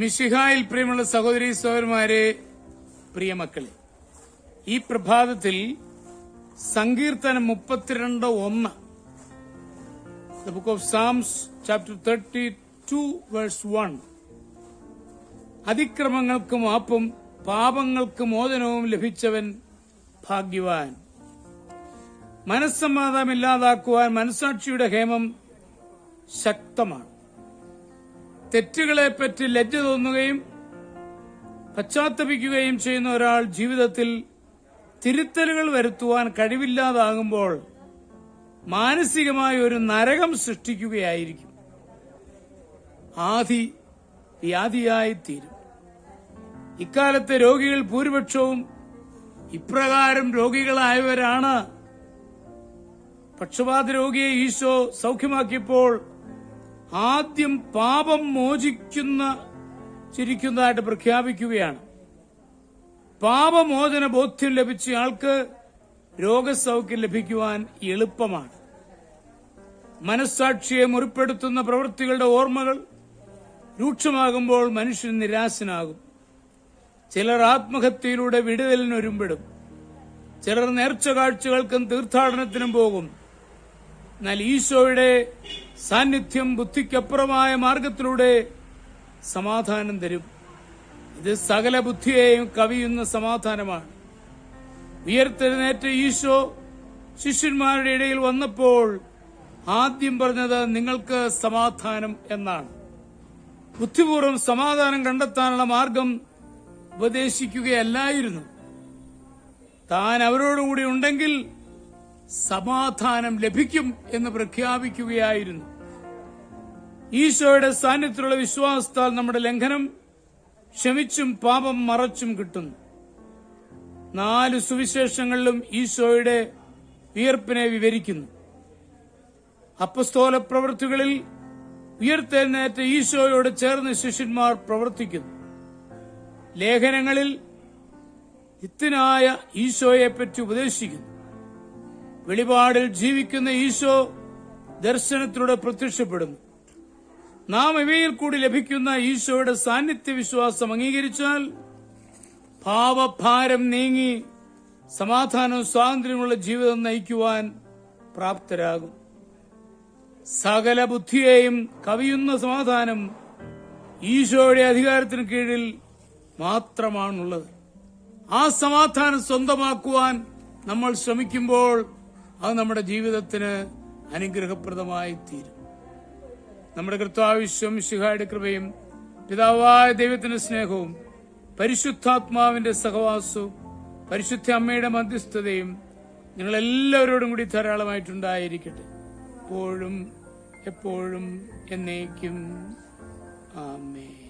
മിശിഹായിൽ പ്രിയമുള്ള സഹോദരീ സഹോദരന്മാരെ, പ്രിയമക്കളെ, ഈ പ്രഭാതത്തിൽ സങ്കീർത്തനം 32:1, The book of Psalms chapter 32 verse 1, അതിക്രമങ്ങൾക്ക് മാപ്പും പാപങ്ങൾക്ക് മോചനവും ലഭിച്ചവൻ ഭാഗ്യവാൻ. മനസ്സമാധാനമില്ലാതാക്കുവാൻ മനസാക്ഷിയുടെ ഹേമം ശക്തമാണ്. തെറ്റുകളെപ്പറ്റി ലജ്ജ തോന്നുകയും പശ്ചാത്തപിക്കുകയും ചെയ്യുന്ന ഒരാൾ ജീവിതത്തിൽ തിരുത്തലുകൾ വരുത്തുവാൻ കഴിവില്ലാതാകുമ്പോൾ മാനസികമായ ഒരു നരകം സൃഷ്ടിക്കുകയായിരിക്കും. ആദി വ്യാധിയായിത്തീരും. ഇക്കാലത്തെ രോഗികൾ ഭൂരിപക്ഷവും ഇപ്രകാരം രോഗികളായവരാണ്. പക്ഷപാത രോഗിയെ ഈശോ സൗഖ്യമാക്കിയപ്പോൾ ആദ്യം പാപം മോചിക്കുന്നതായിട്ട് പ്രഖ്യാപിക്കുകയാണ്. പാപമോചന ബോധ്യം ലഭിച്ചയാൾക്ക് രോഗസൗഖ്യം ലഭിക്കുവാൻ എളുപ്പമാണ്. മനസ്സാക്ഷിയെ മുറിപ്പെടുത്തുന്ന പ്രവൃത്തികളുടെ ഓർമ്മകൾ രൂക്ഷമാകുമ്പോൾ മനുഷ്യൻ നിരാശനാകും. ചിലർ ആത്മഹത്യയിലൂടെ വിടുതലിനൊരുമ്പിടും. ചിലർ നേർച്ച കാഴ്ചകൾക്കും തീർത്ഥാടനത്തിനും പോകും. എന്നാൽ ഈശോയുടെ സാന്നിധ്യം ബുദ്ധിക്കപ്പുറമായ മാർഗത്തിലൂടെ സമാധാനം തരും. ഇത് സകല ബുദ്ധിയെയും കവിയുന്ന സമാധാനമാണ്. ഉയർത്തെഴുന്നേറ്റ ഈശോ ശിഷ്യന്മാരുടെ ഇടയിൽ വന്നപ്പോൾ ആദ്യം പറഞ്ഞത് നിങ്ങൾക്ക് സമാധാനം എന്നാണ്. ബുദ്ധിപൂർവ്വം സമാധാനം കണ്ടെത്താനുള്ള മാർഗം ഉപദേശിക്കുകയല്ലായിരുന്നു. താൻ അവരോടുകൂടി ഉണ്ടെങ്കിൽ സമാധാനം ലഭിക്കും എന്ന് പ്രഖ്യാപിക്കുകയായിരുന്നു. ഈശോയുടെ സാന്നിധ്യത്തിലുള്ള വിശ്വാസത്താൽ നമ്മുടെ ലംഘനം ക്ഷമിച്ചും പാപം മറച്ചും കിട്ടുന്നു. 4 സുവിശേഷങ്ങളിലും ഈശോയുടെ ഉയർപ്പിനെ വിവരിക്കുന്നു. അപ്പസ്തോല പ്രവൃത്തികളിൽ ഉയർത്തെഴുന്നേറ്റ ഈശോയോട് ചേർന്ന് ശിഷ്യന്മാർ പ്രവർത്തിക്കുന്നു. ലേഖനങ്ങളിൽ നിത്യനായ ഈശോയെപ്പറ്റി ഉപദേശിക്കുന്നു. വെളിപാടിൽ ജീവിക്കുന്ന ഈശോ ദർശനത്തിലൂടെ പ്രത്യക്ഷപ്പെടുന്നു. നാം ഇവയിൽ കൂടി ലഭിക്കുന്ന ഈശോയുടെ സാന്നിധ്യ വിശ്വാസം അംഗീകരിച്ചാൽ പാപഭാരം നീങ്ങി സമാധാനവും സ്വാതന്ത്ര്യമുള്ള ജീവിതം നയിക്കുവാൻ പ്രാപ്തരാകും. സകല ബുദ്ധിയെയും കവിയുന്ന സമാധാനം ഈശോയുടെ അധികാരത്തിന് കീഴിൽ മാത്രമാണുള്ളത്. ആ സമാധാനം സ്വന്തമാക്കുവാൻ നമ്മൾ ശ്രമിക്കുമ്പോൾ അത് നമ്മുടെ ജീവിതത്തിന് അനുഗ്രഹപ്രദമായി തീരും. നമ്മുടെ കർത്താവ് മിശിഹായുടെ കൃപയും പിതാവായ ദൈവത്തിന്റെ സ്നേഹവും പരിശുദ്ധാത്മാവിന്റെ സഹവാസവും പരിശുദ്ധ അമ്മയുടെ മധ്യസ്ഥതയും നിങ്ങളെല്ലാവരോടും കൂടി ധാരാളമായിട്ടുണ്ടായിരിക്കട്ടെ, എപ്പോഴും എപ്പോഴും എന്നേക്കും. ആമേൻ.